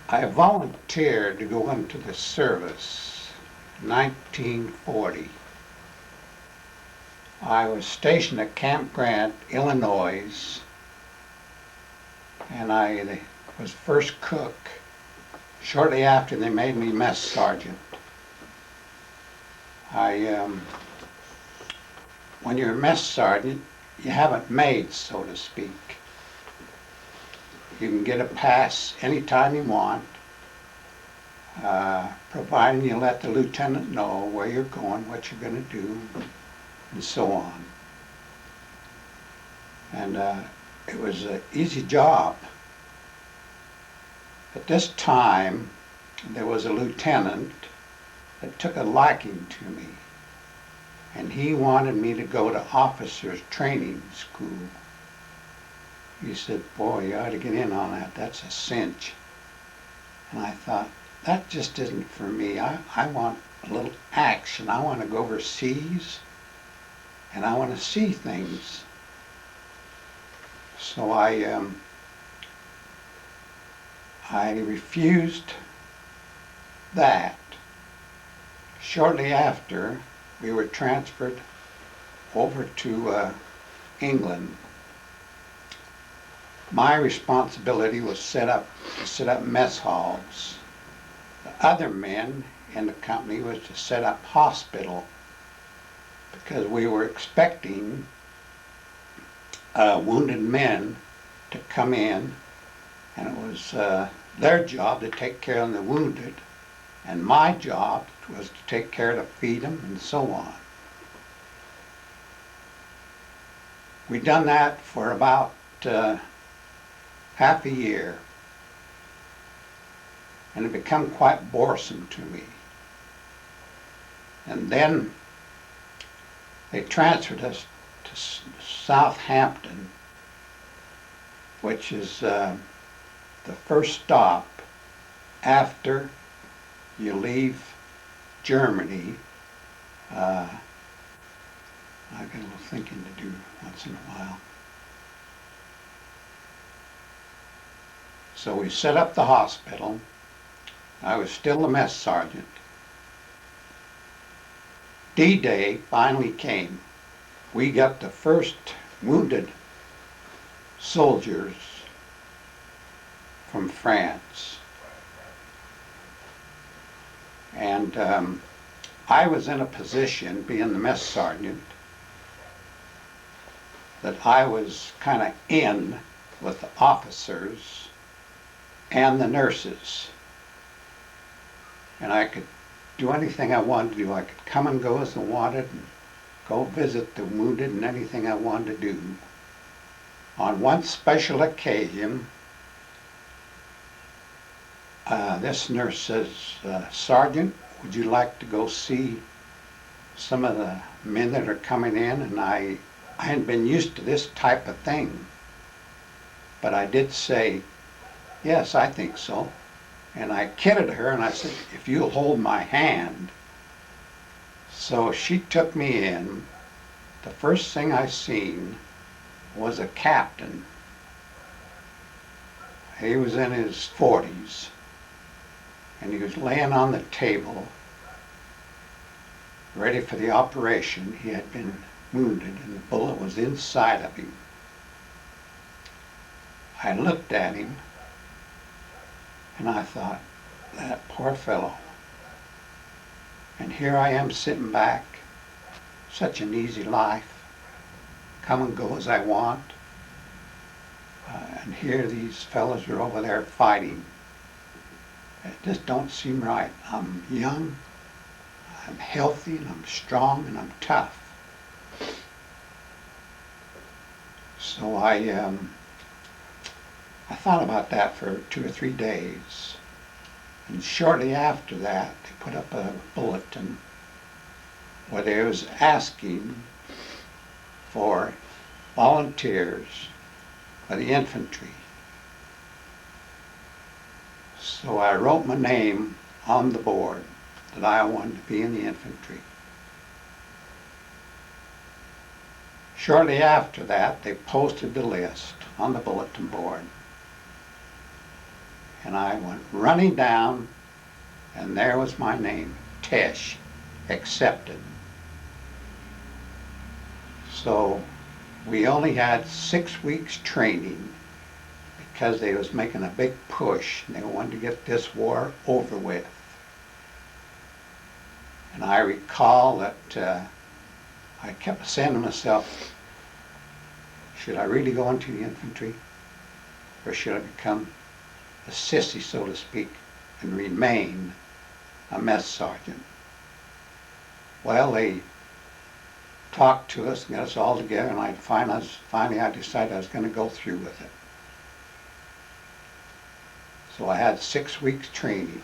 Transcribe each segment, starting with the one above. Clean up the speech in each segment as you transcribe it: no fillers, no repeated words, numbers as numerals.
I volunteered to go into the service in 1940. I was stationed at Camp Grant, Illinois, and I was first cook. Shortly after, they made me mess sergeant. When you're a mess sergeant, you haven't made, so to speak. You can get a pass anytime you want, providing you let the lieutenant know where you're going, what you're going to do, and so on. And it was an easy job. At this time, there was a lieutenant that took a liking to me, and he wanted me to go to officers training school. He said, "Boy, you ought to get in on that. That's a cinch." And I thought, that just isn't for me. I want a little action. I want to go overseas, and I want to see things. So I refused that. Shortly after, we were transferred over to England. My responsibility was to set up mess halls. The other men in the company was to set up hospital, because we were expecting wounded men to come in, and it was their job to take care of the wounded, and my job was to take care to feed them and so on. We done that for about half a year, and it became quite boresome to me. And then they transferred us to Southampton, which is the first stop after you leave Germany. I got a little thinking to do once in a while. So we set up the hospital. I was still a mess sergeant. D-Day finally came. We got the first wounded soldiers from France. And I was in a position, being the mess sergeant, that I was kind of in with the officers and the nurses. And I could do anything I wanted to do. I could come and go as I wanted, and go visit the wounded and anything I wanted to do. On one special occasion, this nurse says, "Sergeant, would you like to go see some of the men that are coming in?" And I hadn't been used to this type of thing, but I did say, "Yes, I think so." And I kidded her and I said, "If you'll hold my hand." So she took me in. The first thing I seen was a captain. He was in his 40s, and he was laying on the table, ready for the operation. He had been wounded, and the bullet was inside of him. I looked at him, and I thought, that poor fellow. And here I am sitting back, such an easy life, come and go as I want. And here these fellows are over there fighting. It just don't seem right. I'm young, I'm healthy, and I'm strong, and I'm tough. So I thought about that for 2 or 3 days. And shortly after that, they put up a bulletin where they was asking for volunteers for the infantry. So I wrote my name on the board that I wanted to be in the infantry. Shortly after that, they posted the list on the bulletin board. And I went running down, and there was my name, Tesch, accepted. So we only had 6 weeks training because they was making a big push and they wanted to get this war over with. And I recall that I kept saying to myself, should I really go into the infantry, or should I become a sissy, so to speak, and remain a mess sergeant? Well, they talked to us and got us all together, and finally I decided I was going to go through with it. So I had 6 weeks training.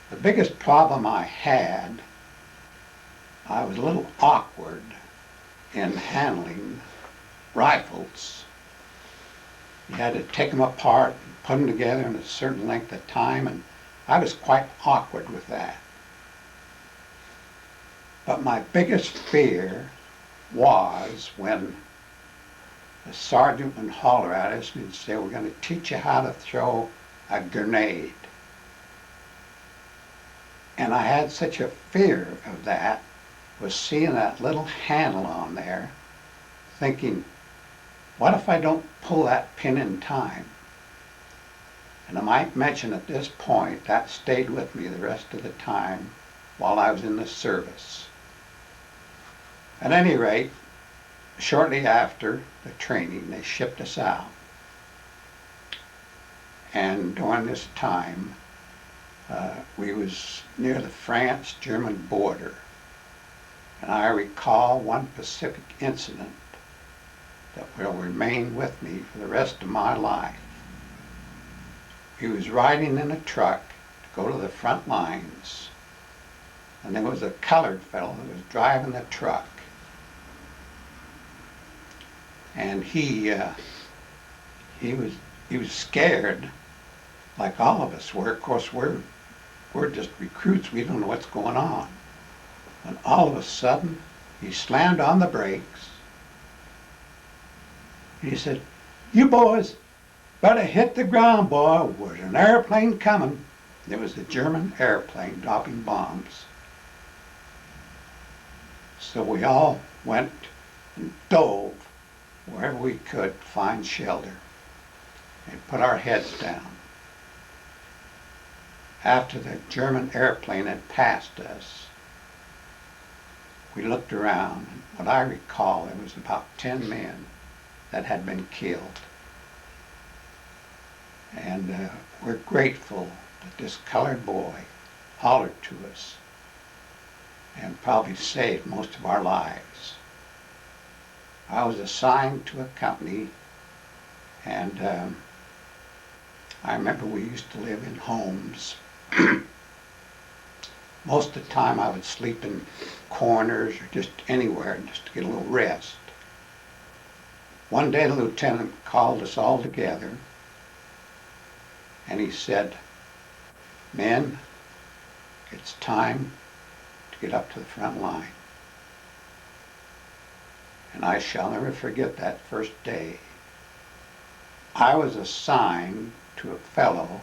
The biggest problem I had, I was a little awkward in handling rifles. You had to take them apart and put them together in a certain length of time, and I was quite awkward with that. But my biggest fear was when the sergeant would holler at us and say, we're going to teach you how to throw a grenade. And I had such a fear of that, was seeing that little handle on there, thinking, what if I don't pull that pin in time? And I might mention at this point, that stayed with me the rest of the time while I was in the service. At any rate, shortly after the training, they shipped us out. And during this time, we was near the France-German border. And I recall one specific incident that will remain with me for the rest of my life. He was riding in a truck to go to the front lines, and there was a colored fellow that was driving the truck. And he was scared, like all of us were. Of course, we're just recruits. We don't know what's going on. And all of a sudden, he slammed on the brakes. He said, "You boys better hit the ground, boy. There's an airplane coming." There was a German airplane dropping bombs. So we all went and dove wherever we could find shelter and put our heads down. After the German airplane had passed us, we looked around, and what I recall, there was about 10 men that had been killed. And we're grateful that this colored boy hollered to us and probably saved most of our lives. I was assigned to a company, and I remember we used to live in homes. Most of the time I would sleep in corners or just anywhere just to get a little rest. One day the lieutenant called us all together and he said, "Men, it's time to get up to the front line." And I shall never forget that first day. I was assigned to a fellow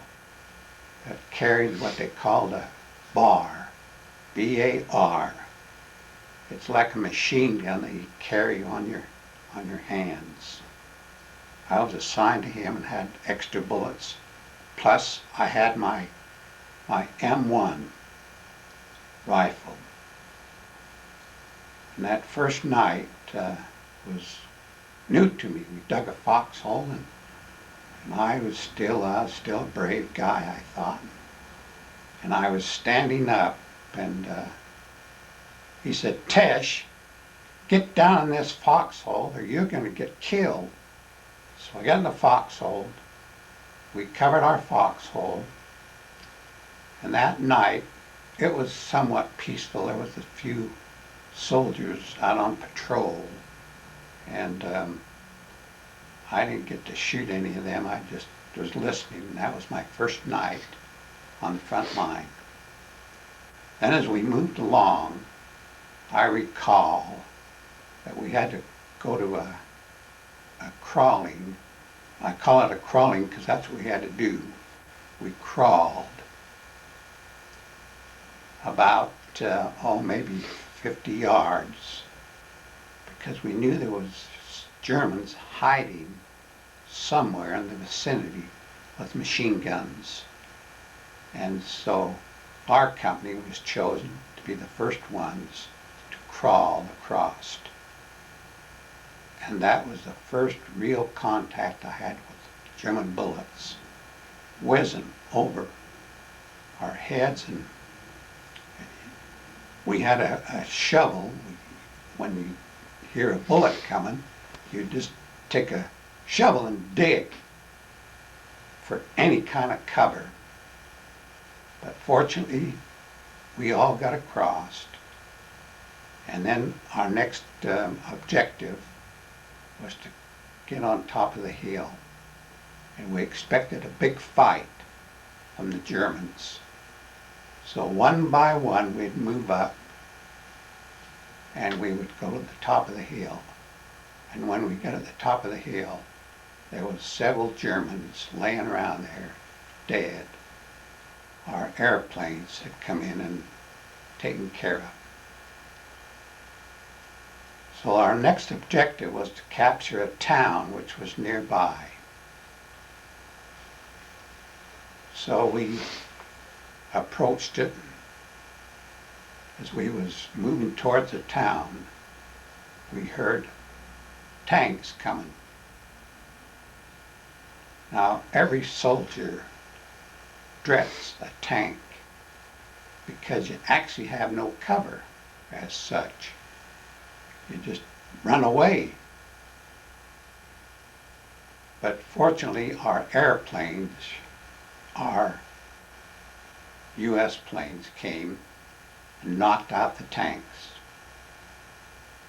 that carried what they called a bar, B-A-R. It's like a machine gun that you carry on your hands. I was assigned to him and had extra bullets. Plus, I had my M1 rifle. And that first night was new to me. We dug a foxhole, and I was still a brave guy, I thought. And I was standing up, and he said, "Tesch, get down in this foxhole or you're going to get killed." So I got in the foxhole. We covered our foxhole, and that night it was somewhat peaceful. There was a few soldiers out on patrol, and I didn't get to shoot any of them. I just was listening, and that was my first night on the front line. Then as we moved along, I recall that we had to go to a crawling. I call it a crawling because that's what we had to do. we crawled about, maybe 50 yards, because we knew there was Germans hiding somewhere in the vicinity with machine guns. And so our company was chosen to be the first ones to crawl across. And that was the first real contact I had with German bullets whizzing over our heads. And we had a shovel. When you hear a bullet coming, you just take a shovel and dig for any kind of cover. But fortunately, we all got across. And then our next objective was to get on top of the hill. And we expected a big fight from the Germans. So one by one we'd move up and we would go to the top of the hill. And when we got at the top of the hill, there was several Germans laying around there, dead. Our airplanes had come in and taken care of. So our next objective was to capture a town which was nearby. So we approached it. As we was moving towards the town, we heard tanks coming. Now, every soldier dreads a tank because you actually have no cover as such. You just run away. But fortunately, our airplanes, our U.S. planes came and knocked out the tanks.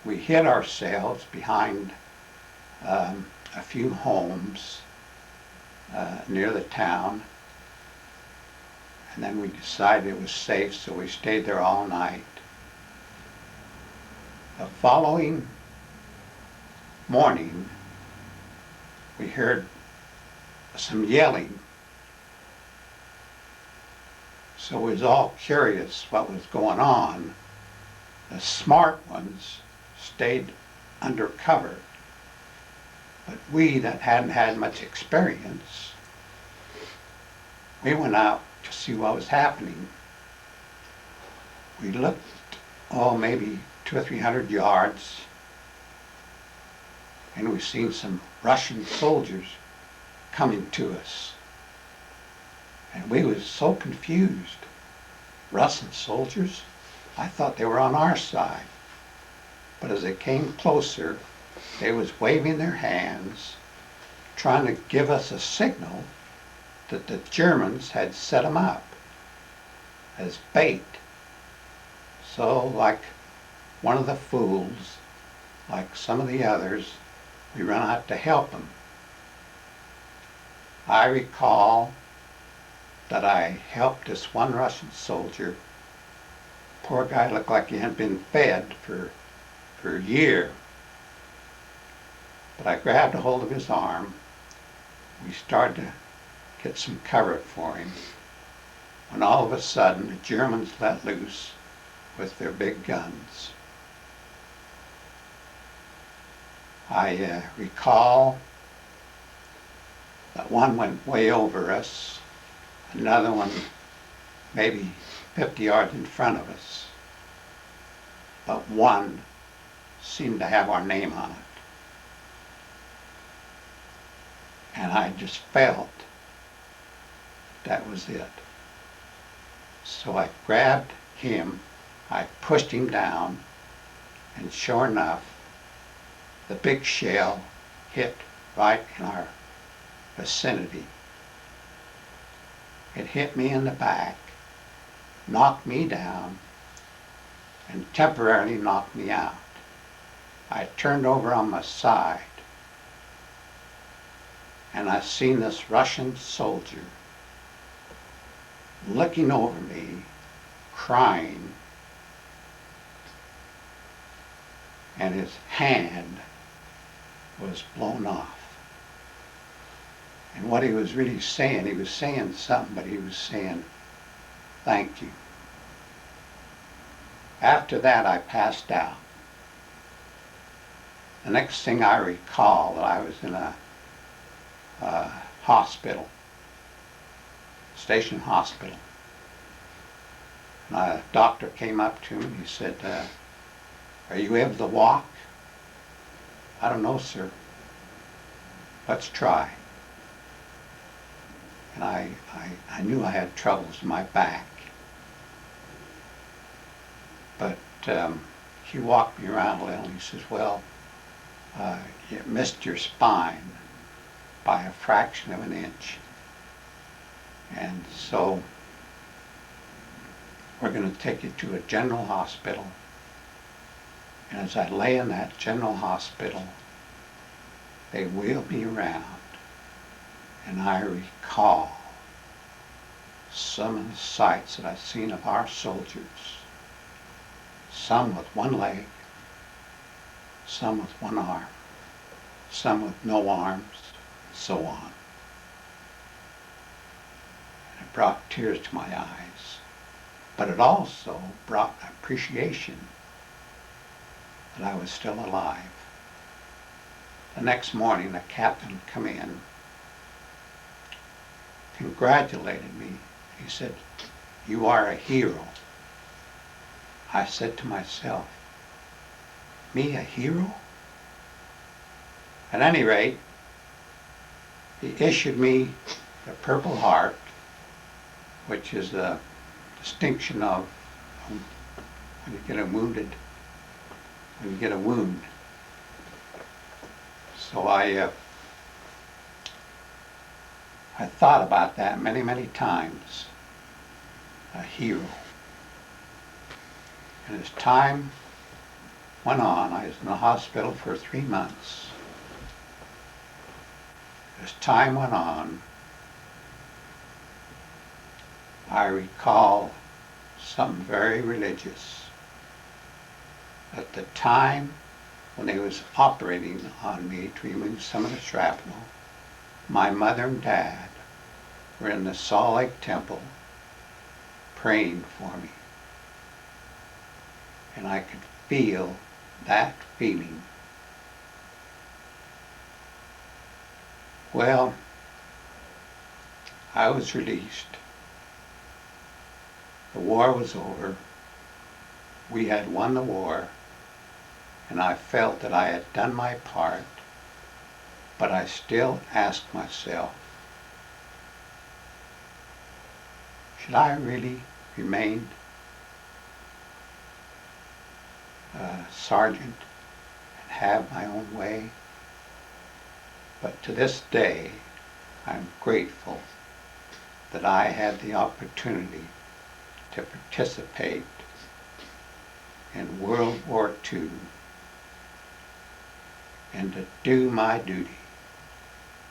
We hid ourselves behind a few homes near the town, and then we decided it was safe, so we stayed there all night. The following morning, we heard some yelling. So we was all curious what was going on. The smart ones stayed under cover, but we that hadn't had much experience, we went out to see what was happening. We looked, maybe 200 or 300 yards, and we seen some Russian soldiers coming to us. And we was so confused. Russian soldiers? I thought they were on our side. But as they came closer, they was waving their hands, trying to give us a signal that the Germans had set them up as bait. So, like one of the fools, like some of the others, we ran out to help them. I recall that I helped this one Russian soldier. Poor guy looked like he hadn't been fed for a year. But I grabbed a hold of his arm. We started to get some cover for him, when all of a sudden the Germans let loose with their big guns. I recall that one went way over us, another one maybe 50 yards in front of us, but one seemed to have our name on it. And I just felt that was it. So I grabbed him, I pushed him down, and sure enough, the big shell hit right in our vicinity. It hit me in the back, knocked me down, and temporarily knocked me out. I turned over on my side, and I seen this Russian soldier looking over me, crying, and his hand was blown off. And what he was really saying, he was saying something, but he was saying, thank you. After that, I passed out. The next thing I recall, that I was in a hospital, station hospital. And a doctor came up to me and he said, are you able to walk? I don't know, sir. Let's try. And I knew I had troubles in my back. But he walked me around a little and he says, well, you missed your spine by a fraction of an inch. And so we're going to take you to a general hospital. And as I lay in that general hospital, they wheeled me around, and I recall some of the sights that I've seen of our soldiers, some with one leg, some with one arm, some with no arms, so on. And it brought tears to my eyes, but it also brought appreciation that I was still alive. The next morning, the captain come in, congratulated me. He said, you are a hero. I said to myself, me a hero? At any rate, he issued me the Purple Heart, which is a distinction of when you get a wound. So I thought about that many, many times. A hero. And as time went on, I was in the hospital for 3 months. As time went on, I recall something very religious. At the time when they was operating on me to remove some of the shrapnel, my mother and dad were in the Salt Lake Temple praying for me. And I could feel that feeling. Well, I was released. The war was over. We had won the war, and I felt that I had done my part, but I still asked myself, should I really remain a sergeant and have my own way? But to this day, I'm grateful that I had the opportunity to participate in World War II and to do my duty.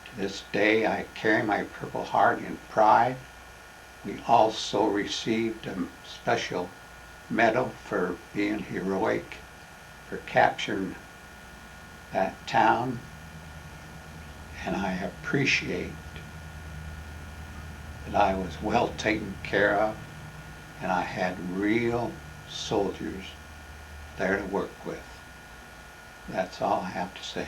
To this day, I carry my Purple Heart in pride. We also received a special medal for being heroic, for capturing that town, and I appreciate that I was well taken care of, and I had real soldiers there to work with. That's all I have to say.